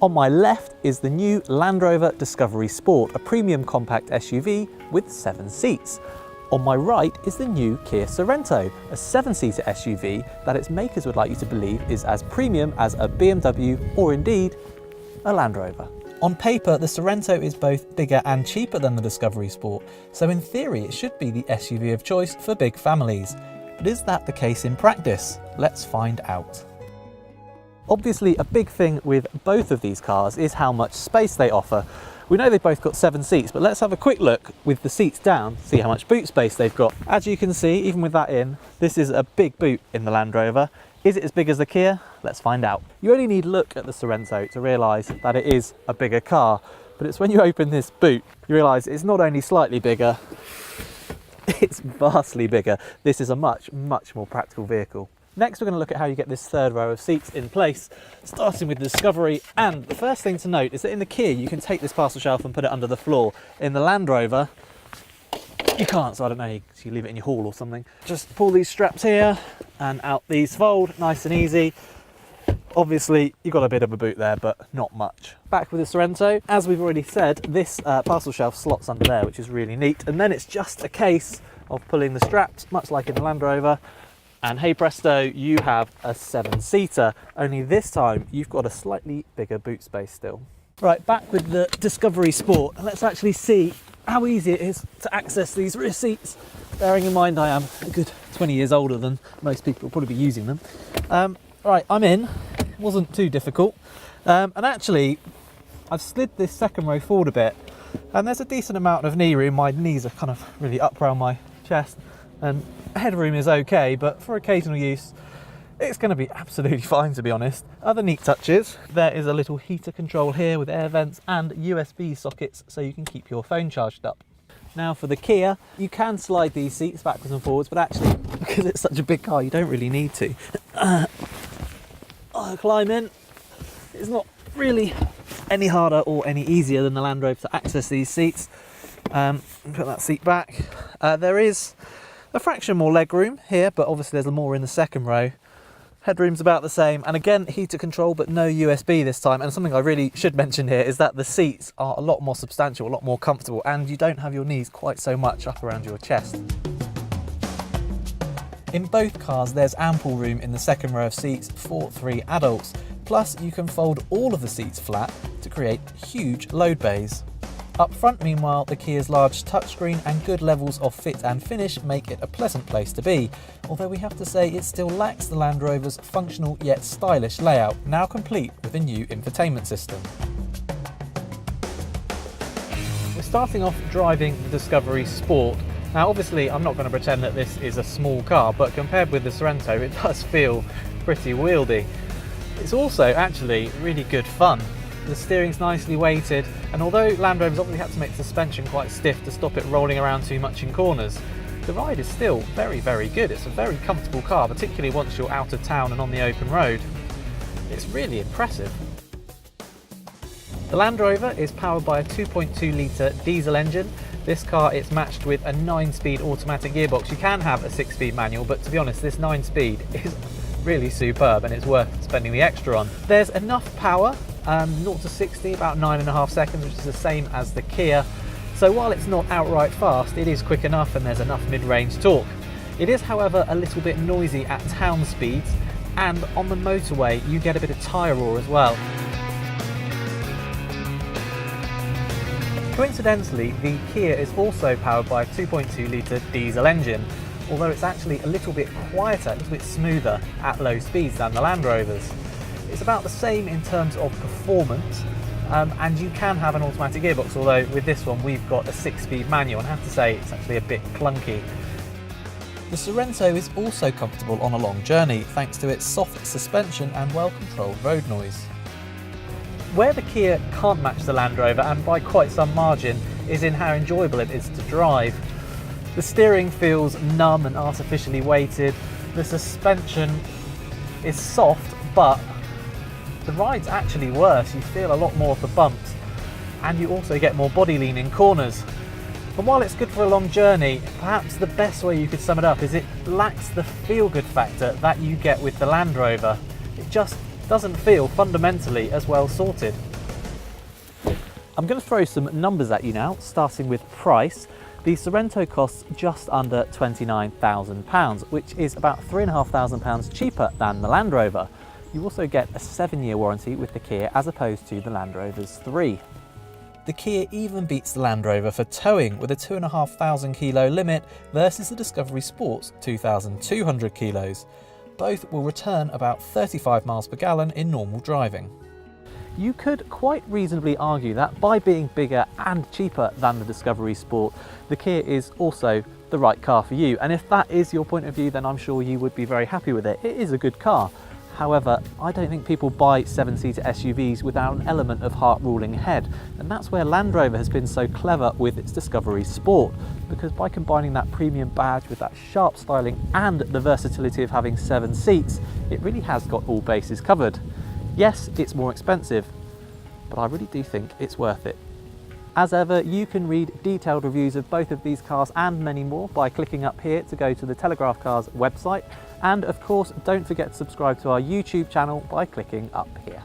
On my left is the new Land Rover Discovery Sport, a premium compact SUV with 7 seats. On my right is the new Kia Sorento, a 7-seater SUV that its makers would like you to believe is as premium as a BMW or indeed a Land Rover. On paper, the Sorento is both bigger and cheaper than the Discovery Sport, so in theory it should be the SUV of choice for big families. But is that the case in practice? Let's find out. Obviously, a big thing with both of these cars is how much space they offer. We know they've both got 7 seats, but let's have a quick look with the seats down, see how much boot space they've got. As you can see, even with that in, this is a big boot in the Land Rover. Is it as big as the Kia? Let's find out. You only need to look at the Sorento to realise that it is a bigger car, but it's when you open this boot, you realise it's not only slightly bigger, it's vastly bigger. This is a much more practical vehicle. Next, we're going to look at how you get this third row of seats in place, starting with the Discovery. And the first thing to note is that in the Kia, you can take this parcel shelf and put it under the floor. In the Land Rover, you can't, so I don't know, you leave it in your hall or something. Just pull these straps here and out these fold, nice and easy. Obviously, you've got a bit of a boot there, but not much. Back with the Sorento, as we've already said, this parcel shelf slots under there, which is really neat. And then it's just a case of pulling the straps, much like in the Land Rover, and hey presto, you have a 7-seater. Only this time, you've got a slightly bigger boot space still. Right, back with the Discovery Sport, and let's actually see how easy it is to access these rear seats. Bearing in mind I am a good 20 years older than most people will probably be using them. Right, I'm in. It wasn't too difficult. And actually, I've slid this second row forward a bit, and there's a decent amount of knee room. My knees are kind of really up around my chest, and headroom is okay, but for occasional use, it's going to be absolutely fine, to be honest. Other neat touches, there is a little heater control here with air vents and USB sockets so you can keep your phone charged up. Now for the Kia, you can slide these seats backwards and forwards, but actually, because it's such a big car, you don't really need to. Climb in. It's not really any harder or any easier than the Land Rover to access these seats. Put that seat back. There is a fraction more leg room here, but obviously there's more in the second row. Headroom's about the same, and again, heater control, but no USB this time. And something I really should mention here is that the seats are a lot more substantial, a lot more comfortable, and you don't have your knees quite so much up around your chest. In both cars, there's ample room in the second row of seats for 3 adults. Plus, you can fold all of the seats flat to create huge load bays. Up front, meanwhile, the Kia's large touchscreen and good levels of fit and finish make it a pleasant place to be, although we have to say it still lacks the Land Rover's functional yet stylish layout, now complete with a new infotainment system. We're starting off driving the Discovery Sport. Now obviously I'm not going to pretend that this is a small car, but compared with the Sorento it does feel pretty wieldy. It's also actually really good fun. The steering's nicely weighted, and although Land Rover's obviously had to make the suspension quite stiff to stop it rolling around too much in corners, the ride is still very good. It's a very comfortable car, particularly once you're out of town and on the open road. It's really impressive. The Land Rover is powered by a 2.2 litre diesel engine. This car is matched with a 9-speed automatic gearbox. You can have a 6-speed manual, but to be honest, this 9-speed is really superb and it's worth spending the extra on. There's enough power, 0 to 60, about 9.5 seconds, which is the same as the Kia. So while it's not outright fast, it is quick enough and there's enough mid-range torque. It is, however, a little bit noisy at town speeds, and on the motorway you get a bit of tyre roar as well. Coincidentally, the Kia is also powered by a 2.2 litre diesel engine, although it's actually a little bit quieter, a little bit smoother at low speeds than the Land Rovers. It's about the same in terms of performance, and you can have an automatic gearbox, although with this one we've got a 6-speed manual, and I have to say it's actually a bit clunky. The Sorento is also comfortable on a long journey thanks to its soft suspension and well-controlled road noise. Where the Kia can't match the Land Rover, and by quite some margin, is in how enjoyable it is to drive. The steering feels numb and artificially weighted. The suspension is soft, but the ride's actually worse. You feel a lot more of the bumps, and you also get more body lean in corners. And while it's good for a long journey, perhaps the best way you could sum it up is it lacks the feel-good factor that you get with the Land Rover. It just doesn't feel fundamentally as well sorted. I'm going to throw some numbers at you now, starting with price. The Sorento costs just under £29,000, which is about £3,500 cheaper than the Land Rover. You also get a 7-year warranty with the Kia as opposed to the Land Rover's 3. The Kia even beats the Land Rover for towing with a 2,500 kilo limit versus the Discovery Sport's 2,200 kilos. Both will return about 35 miles per gallon in normal driving. You could quite reasonably argue that by being bigger and cheaper than the Discovery Sport, the Kia is also the right car for you. And if that is your point of view, then I'm sure you would be very happy with it. It is a good car. However, I don't think people buy 7-seater SUVs without an element of heart-ruling ahead. And that's where Land Rover has been so clever with its Discovery Sport, because by combining that premium badge with that sharp styling and the versatility of having 7 seats, it really has got all bases covered. Yes, it's more expensive, but I really do think it's worth it. As ever, you can read detailed reviews of both of these cars and many more by clicking up here to go to the Telegraph Cars website. And of course, don't forget to subscribe to our YouTube channel by clicking up here.